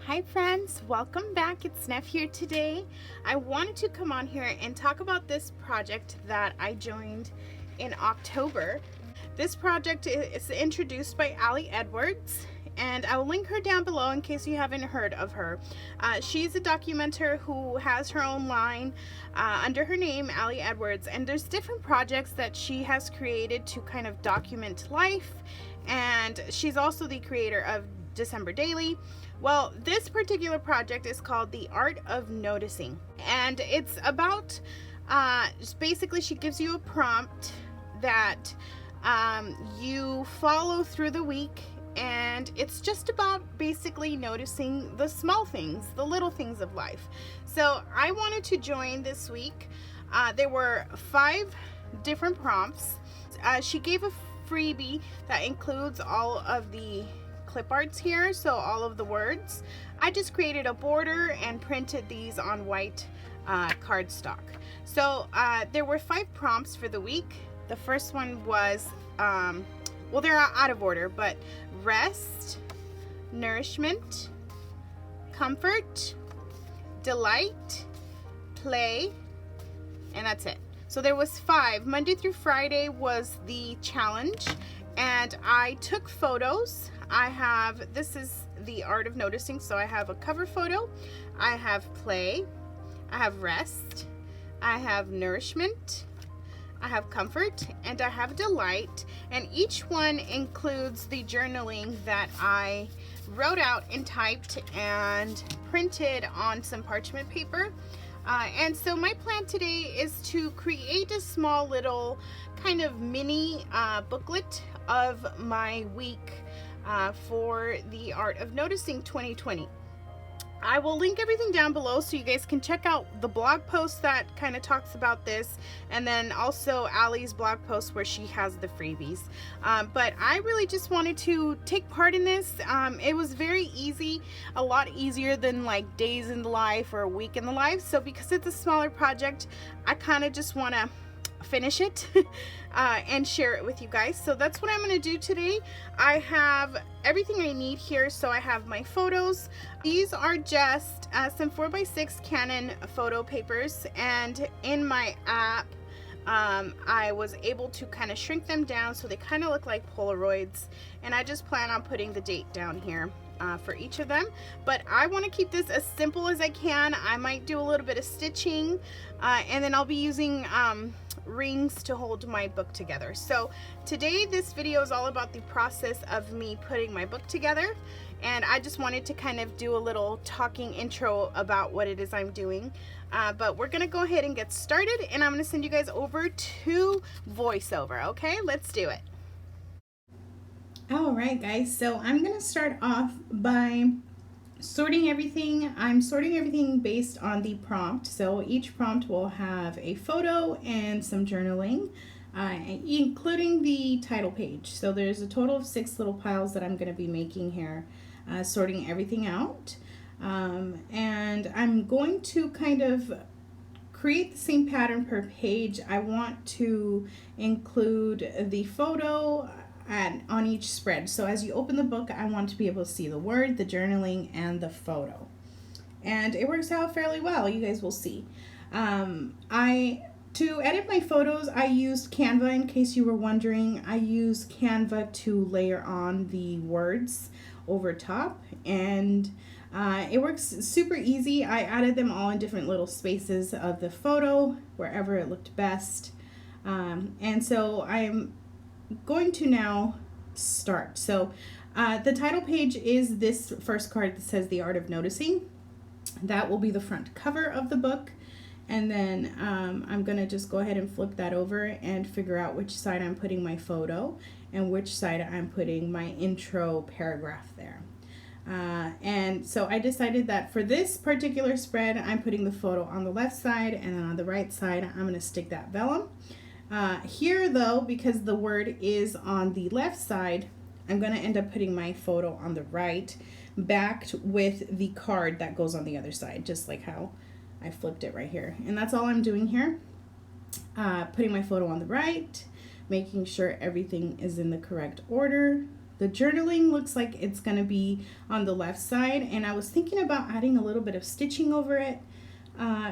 Hi friends, welcome back. It's Neff here today. I wanted to come on here and talk about this project that I joined in October. This project is introduced by Ali Edwards, and I will link her down below in case you haven't heard of her. She's a documenter who has her own line under her name, Ali Edwards, and there's different projects that she has created to kind of document life, and she's also the creator of December Daily. Well, this particular project is called The Art of Noticing, and it's about just basically she gives you a prompt that you follow through the week, and it's just about basically noticing the small things, the little things of life. So I wanted to join this week. There were 5 different prompts. She gave a freebie that includes all of the clip arts here, so all of the words. I just created a border and printed these on white cardstock. So there were 5 prompts for the week. The first one was, well, they're out of order, but rest, nourishment, comfort, delight, play, and that's it. So there was 5. Monday through Friday was the challenge, and I took photos. This is The Art of Noticing, so I have a cover photo, I have play, I have rest, I have nourishment, I have comfort, and I have delight, and each one includes the journaling that I wrote out and typed and printed on some parchment paper. And so my plan today is to create a small little kind of mini booklet of my week for the Art of Noticing 2020. I will link everything down below so you guys can check out the blog post that kind of talks about this, and then also Ali's blog post where she has the freebies. But I really just wanted to take part in this. It was very easy, a lot easier than like days in the life or a week in the life. So because it's a smaller project, I kind of just want to finish it and share it with you guys. So that's what I'm going to do today. I have everything I need here. So I have my photos. These are just some 4x6 Canon photo papers, and in my app I was able to kind of shrink them down so they kind of look like Polaroids, and I just plan on putting the date down here for each of them. But I want to keep this as simple as I can. I might do a little bit of stitching, and then I'll be using rings to hold my book together. So today this video is all about the process of me putting my book together, and I just wanted to kind of do a little talking intro about what it is I'm doing. But we're gonna go ahead and get started, and I'm gonna send you guys over to voiceover. Okay, let's do it. Alright guys, so I'm gonna start off by sorting everything. I'm sorting everything based on the prompt. So each prompt will have a photo and some journaling, including the title page. So there's a total of 6 little piles that I'm going to be making here, sorting everything out. And I'm going to kind of create the same pattern per page. I want to include the photo on each spread. So as you open the book, I want to be able to see the word, the journaling, and the photo. And it works out fairly well. You guys will see. To edit my photos, I used Canva. In case you were wondering, I use Canva to layer on the words over top, and it works super easy. I added them all in different little spaces of the photo wherever it looked best. And so I'm going to now start. So the title page is this first card that says The Art of Noticing. That will be the front cover of the book, and then I'm gonna just go ahead and flip that over and figure out which side I'm putting my photo and which side I'm putting my intro paragraph there. And so I decided that for this particular spread, I'm putting the photo on the left side, and then on the right side I'm going to stick that vellum. Here though, because the word is on the left side, I'm going to end up putting my photo on the right, backed with the card that goes on the other side, just like how I flipped it right here. And that's all I'm doing here. Putting my photo on the right, making sure everything is in the correct order, The journaling looks like it's going to be on the left side, and I was thinking about adding a little bit of stitching over it,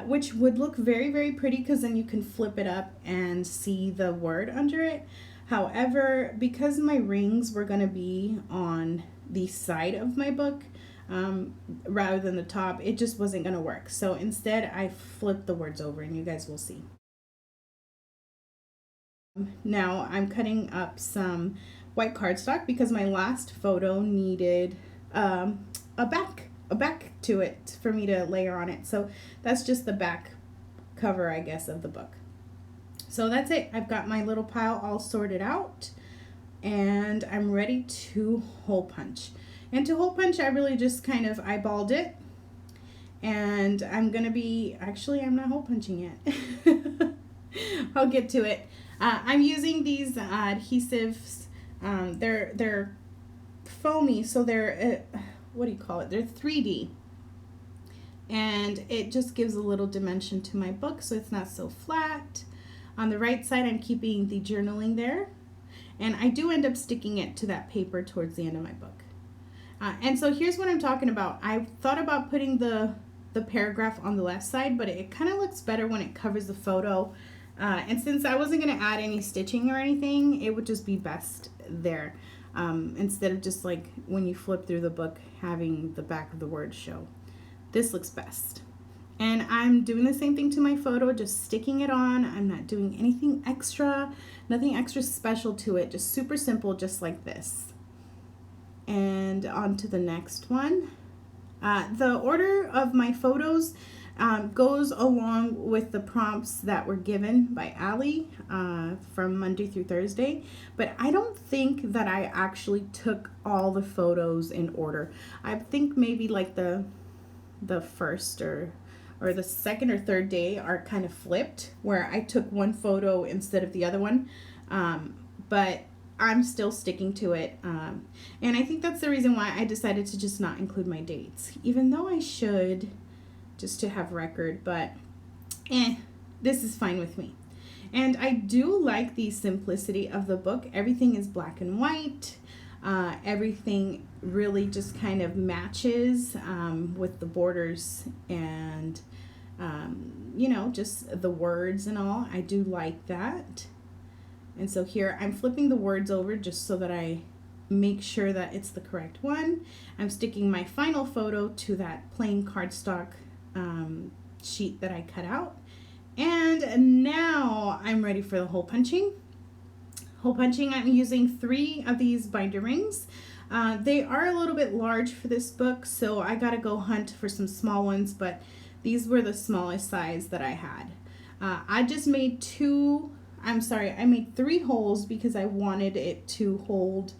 which would look very, very pretty because then you can flip it up and see the word under it. However, because my rings were going to be on the side of my book rather than the top, it just wasn't going to work. So instead, I flipped the words over, and you guys will see. Now I'm cutting up some white cardstock because my last photo needed a back to it for me to layer on it. So that's just the back cover, I guess, of the book. So that's it. I've got my little pile all sorted out, and I'm ready to hole punch. And to hole punch, I really just kind of eyeballed it, and I'm gonna be, actually I'm not hole punching yet. I'll get to it. I'm using these adhesives. They're foamy, so they're what do you call it? They're 3D, and it just gives a little dimension to my book, so it's not so flat. On the right side, I'm keeping the journaling there, and I do end up sticking it to that paper towards the end of my book. And so here's what I'm talking about. I thought about putting the paragraph on the left side, but it kind of looks better when it covers the photo. And since I wasn't going to add any stitching or anything, it would just be best there, instead of just like when you flip through the book having the back of the word show. This looks best. And I'm doing the same thing to my photo, just sticking it on. I'm not doing anything extra, nothing extra special to it, just super simple, just like this. And on to the next one. The order of my photos goes along with the prompts that were given by Allie from Monday through Thursday, but I don't think that I actually took all the photos in order. I think maybe like the first or the second or third day are kind of flipped, where I took one photo instead of the other one, but I'm still sticking to it, and I think that's the reason why I decided to just not include my dates, even though I should, just to have record, but this is fine with me. And I do like the simplicity of the book. Everything is black and white. Everything really just kind of matches with the borders and you know, just the words and all. I do like that. And so here I'm flipping the words over just so that I make sure that it's the correct one. I'm sticking my final photo to that plain cardstock sheet that I cut out. And now I'm ready for the hole punching. Hole punching, I'm using 3 of these binder rings. They are a little bit large for this book, so I gotta go hunt for some small ones, but these were the smallest size that I had. I just made I made 3 holes because I wanted it to hold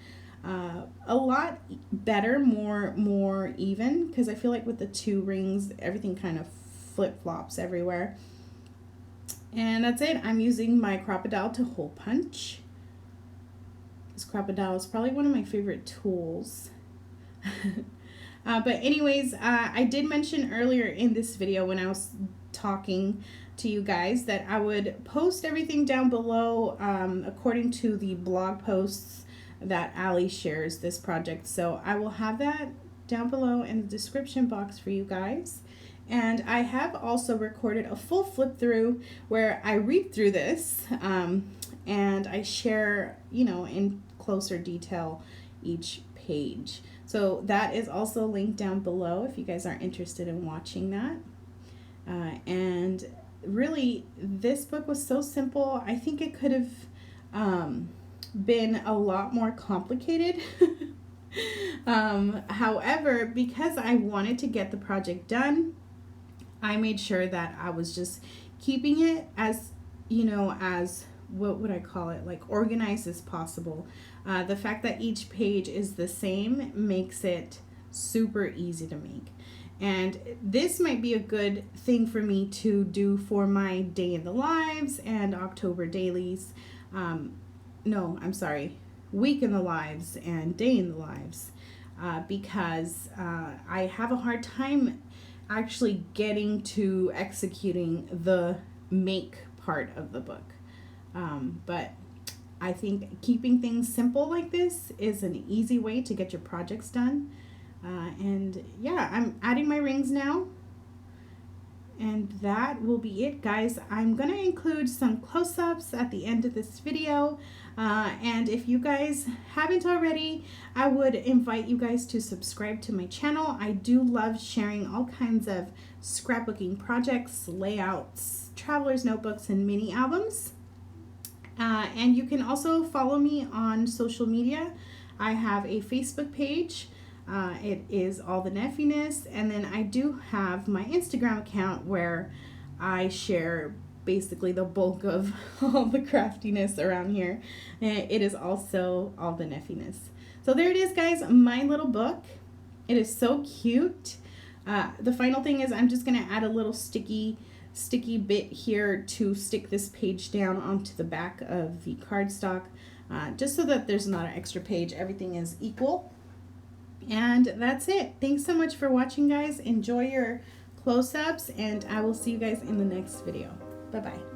a lot better, more even, because I feel like with the 2 rings, everything kind of flip-flops everywhere. And that's it. I'm using my Crocodile to hole punch. This Crocodile is probably one of my favorite tools. But anyways, I did mention earlier in this video when I was talking to you guys that I would post everything down below according to the blog posts that Allie shares this project. So I will have that down below in the description box for you guys. And I have also recorded a full flip through where I read through this and I share, you know, in closer detail each page. So that is also linked down below if you guys are interested in watching that. And really, this book was so simple. I think it could have been a lot more complicated. However, because I wanted to get the project done, I made sure that I was just keeping it as, you know, as, what would I call it, like organized as possible. The fact that each page is the same makes it super easy to make. And this might be a good thing for me to do for my day in the lives and October dailies. No, I'm sorry, week in the lives and day in the lives, because I have a hard time actually getting to executing the make part of the book. But I think keeping things simple like this is an easy way to get your projects done. And yeah, I'm adding my rings now. And that will be it, guys. I'm going to include some close-ups at the end of this video. And if you guys haven't already, I would invite you guys to subscribe to my channel. I do love sharing all kinds of scrapbooking projects, layouts, traveler's notebooks, and mini albums. And you can also follow me on social media. I have a Facebook page. It is All the Neffiness, and then I do have my Instagram account where I share basically the bulk of all the craftiness around here. It is also All the Neffiness. So there it is, guys, my little book. It is so cute. The final thing is I'm just going to add a little sticky bit here to stick this page down onto the back of the cardstock, just so that there's not an extra page. Everything is equal. And that's it. Thanks so much for watching, guys. Enjoy your close-ups, and I will see you guys in the next video. Bye-bye.